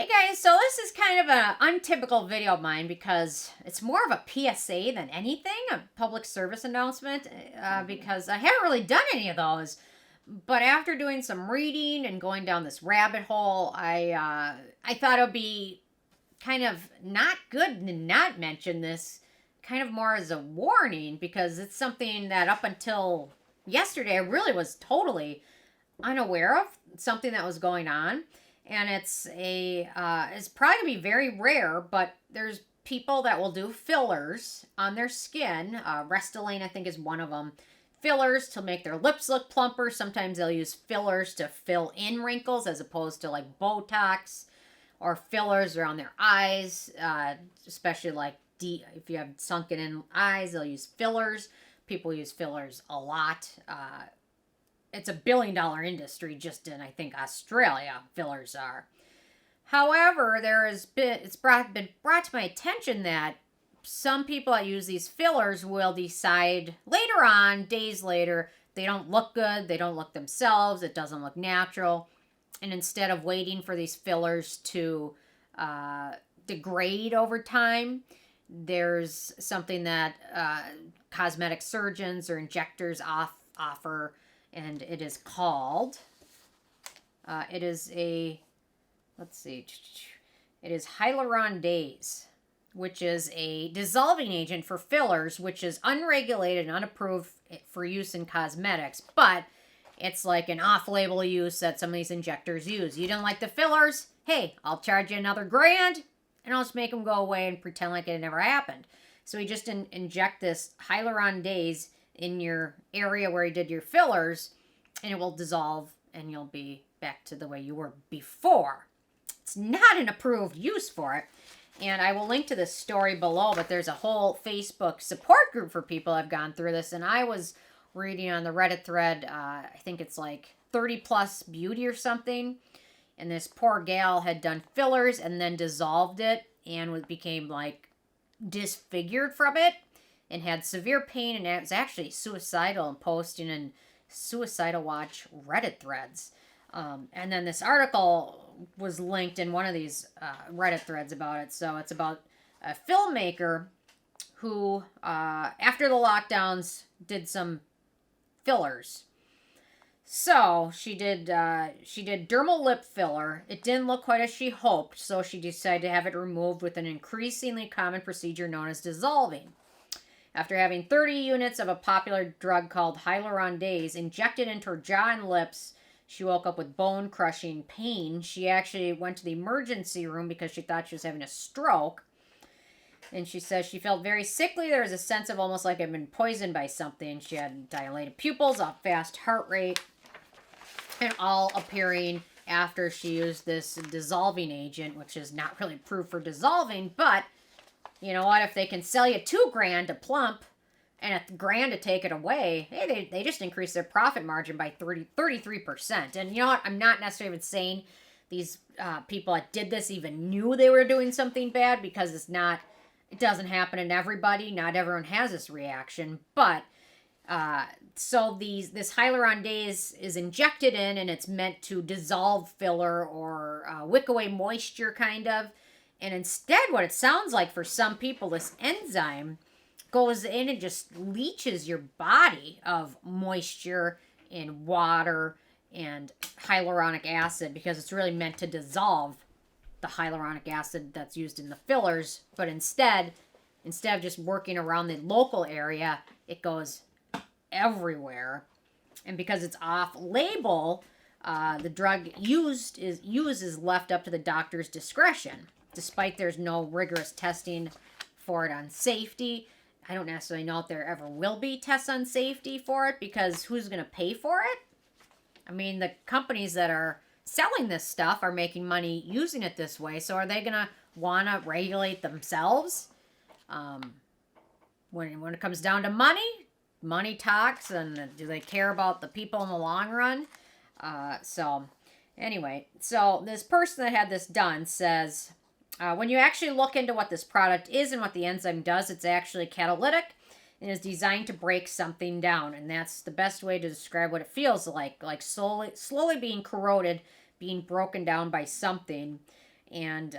Hey guys, so this is kind of an untypical video of mine because it's more of a PSA than anything, a public service announcement, because I haven't really done any of those. But after doing some reading and going down this rabbit hole, I thought it would be kind of not good to not mention this, kind of more as a warning because it's something that up until yesterday I really was totally unaware of, something that was going on. And it's probably gonna be very rare, but there's people that will do fillers on their skin. Restylane, I think, is one of them. Fillers to make their lips look plumper. Sometimes they'll use fillers to fill in wrinkles as opposed to like Botox, or fillers around their eyes, especially like if you have sunken in eyes, they'll use fillers. People use fillers a lot. It's a $1 billion industry just in, I think, Australia, fillers are. However, it's been brought to my attention that some people that use these fillers will decide later on, days later, they don't look good, they don't look themselves, it doesn't look natural. And instead of waiting for these fillers to degrade over time, there's something that cosmetic surgeons or injectors offer, and it is called, it is Hyaluronidase, which is a dissolving agent for fillers, which is unregulated and unapproved for use in cosmetics, but it's like an off-label use that some of these injectors use. You don't like the fillers? Hey, I'll charge you another $1,000, and I'll just make them go away and pretend like it never happened. So we just inject this Hyaluronidase in your area where you did your fillers, and it will dissolve and you'll be back to the way you were before. It's not an approved use for it. And I will link to this story below, but there's a whole Facebook support group for people that have gone through this. And I was reading on the Reddit thread, I think it's like 30 plus beauty or something. And this poor gal had done fillers and then dissolved it and became like disfigured from it and had severe pain, and it was actually suicidal and posting in Suicidal Watch Reddit threads. And then this article was linked in one of these Reddit threads about it. So it's about a filmmaker who, after the lockdowns, did some fillers. So she did dermal lip filler. It didn't look quite as she hoped, so she decided to have it removed with an increasingly common procedure known as dissolving. After having 30 units of a popular drug called Hyaluronidase injected into her jaw and lips, she woke up with bone-crushing pain. She actually went to the emergency room because she thought she was having a stroke. And she says she felt very sickly. There was a sense of almost like I'd been poisoned by something. She had dilated pupils, a fast heart rate, and all appearing after she used this dissolving agent, which is not really proof for dissolving, but you know what? If they can sell you $2,000 to plump and $1,000 to take it away, hey, they just increase their profit margin by 33%. And you know what? I'm not necessarily even saying these people that did this even knew they were doing something bad, because it doesn't happen in everybody. Not everyone has this reaction. But so this Hyaluronidase is injected in, and it's meant to dissolve filler or wick away moisture, kind of. And instead, what it sounds like for some people, this enzyme goes in and just leaches your body of moisture and water and hyaluronic acid, because it's really meant to dissolve the hyaluronic acid that's used in the fillers. But instead of just working around the local area, it goes everywhere. And because it's off-label, the drug used is left up to the doctor's discretion, despite there's no rigorous testing for it on safety. I don't necessarily know if there ever will be tests on safety for it, because who's going to pay for it? I mean, the companies that are selling this stuff are making money using it this way, so are they going to want to regulate themselves? When it comes down to money talks, and do they care about the people in the long run? Anyway, so this person that had this done says, when you actually look into what this product is and what the enzyme does, it's actually catalytic and is designed to break something down. And that's the best way to describe what it feels like slowly being corroded, being broken down by something. And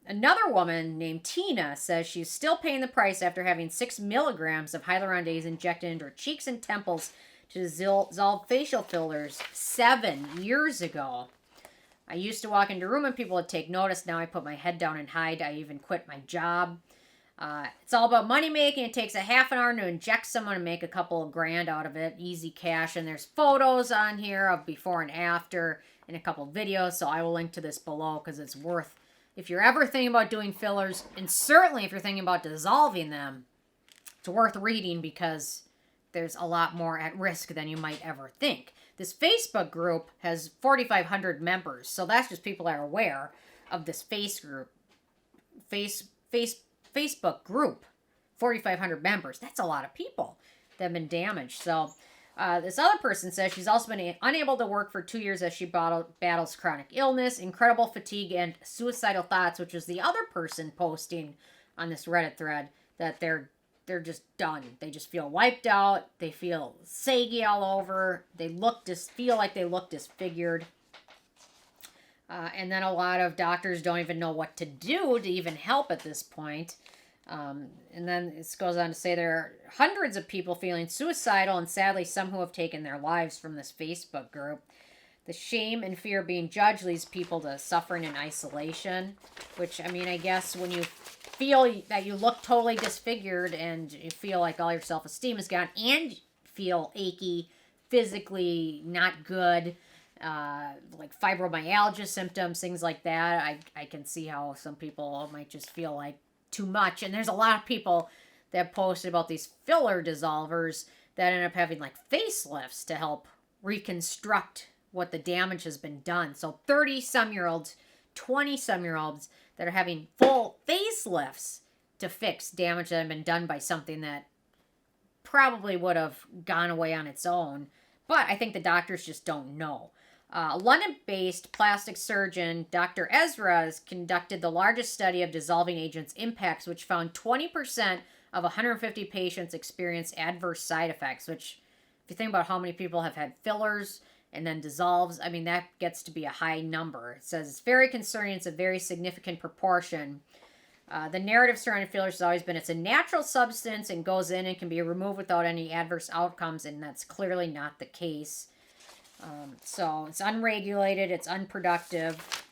another woman named Tina says she's still paying the price after having 6 milligrams of hyaluronidase injected into her cheeks and temples to dissolve facial fillers 7 years ago. I used to walk into a room and people would take notice. Now I put my head down and hide. I even quit my job. It's all about money making. It takes a half an hour to inject someone and make a couple of grand out of it. Easy cash. And there's photos on here of before and after and a couple of videos. So I will link to this below because it's worth, if you're ever thinking about doing fillers, and certainly if you're thinking about dissolving them, it's worth reading because there's a lot more at risk than you might ever think. This Facebook group has 4,500 members. So that's just people that are aware of this Facebook group. 4,500 members. That's a lot of people that have been damaged. So this other person says she's also been unable to work for 2 years as she battles chronic illness, incredible fatigue, and suicidal thoughts, which is the other person posting on this Reddit thread that they're just done. They just feel wiped out. They feel saggy all over. They feel like they look disfigured. And then a lot of doctors don't even know what to do to even help at this point. And then it goes on to say there are hundreds of people feeling suicidal and sadly some who have taken their lives from this Facebook group. The shame and fear of being judged leads people to suffering and isolation, which, I mean, I guess when you feel that you look totally disfigured and you feel like all your self-esteem is gone and feel achy, physically not good, like fibromyalgia symptoms, things like that, I can see how some people might just feel like too much. And there's a lot of people that posted about these filler dissolvers that end up having like facelifts to help reconstruct what the damage has been done. So 30-some-year-olds, 20-some-year-olds that are having full facelifts to fix damage that had been done by something that probably would have gone away on its own. But I think the doctors just don't know. London-based plastic surgeon Dr. Ezra has conducted the largest study of dissolving agents' impacts, which found 20% of 150 patients experienced adverse side effects, which, if you think about how many people have had fillers and then dissolves, I mean, that gets to be a high number. It says it's very concerning. It's a very significant proportion. The narrative surrounding fillers has always been it's a natural substance and goes in and can be removed without any adverse outcomes, and that's clearly not the case. So it's unregulated, it's unproductive,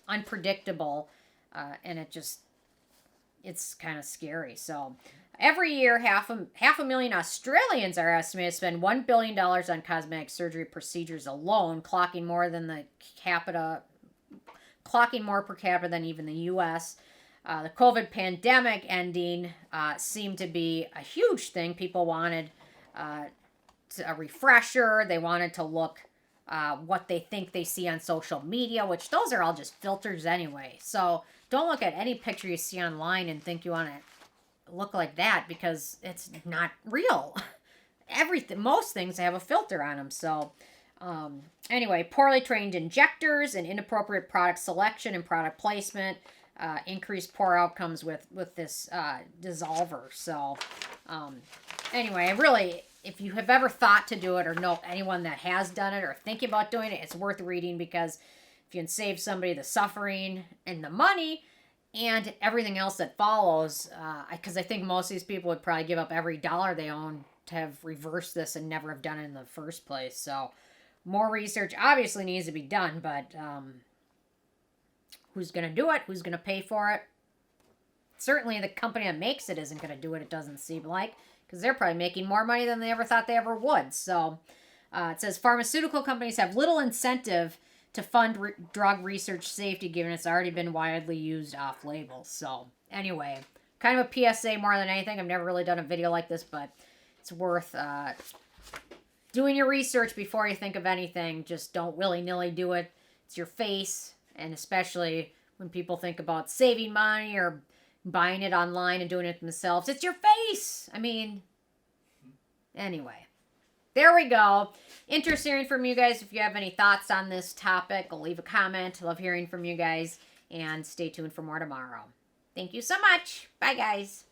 unpredictable, and it's kind of scary. So every year, half a million Australians are estimated to spend $1 billion on cosmetic surgery procedures alone, clocking more per capita than even the U.S. The COVID pandemic ending seemed to be a huge thing. People wanted a refresher. They wanted to look what they think they see on social media, which those are all just filters anyway. So don't look at any picture you see online and think you want to look like that because it's not real. Most things have a filter on them. So anyway, poorly trained injectors and inappropriate product selection and product placement increase poor outcomes with this dissolver. So anyway, really, if you have ever thought to do it or know anyone that has done it or thinking about doing it, it's worth reading because if you can save somebody the suffering and the money and everything else that follows, because I think most of these people would probably give up every dollar they own to have reversed this and never have done it in the first place. So more research obviously needs to be done, but who's going to do it? Who's going to pay for it? Certainly the company that makes it isn't going to do it, it doesn't seem like, because they're probably making more money than they ever thought they ever would. So it says pharmaceutical companies have little incentive to fund drug research safety, given it's already been widely used off-label. So anyway, kind of a PSA more than anything. I've never really done a video like this, but it's worth doing your research before you think of anything. Just don't willy-nilly do it. It's your face, and especially when people think about saving money or buying it online and doing it themselves. It's your face. I mean, anyway. There we go. Interested hearing from you guys. If you have any thoughts on this topic, I'll leave a comment. Love hearing from you guys. And stay tuned for more tomorrow. Thank you so much. Bye, guys.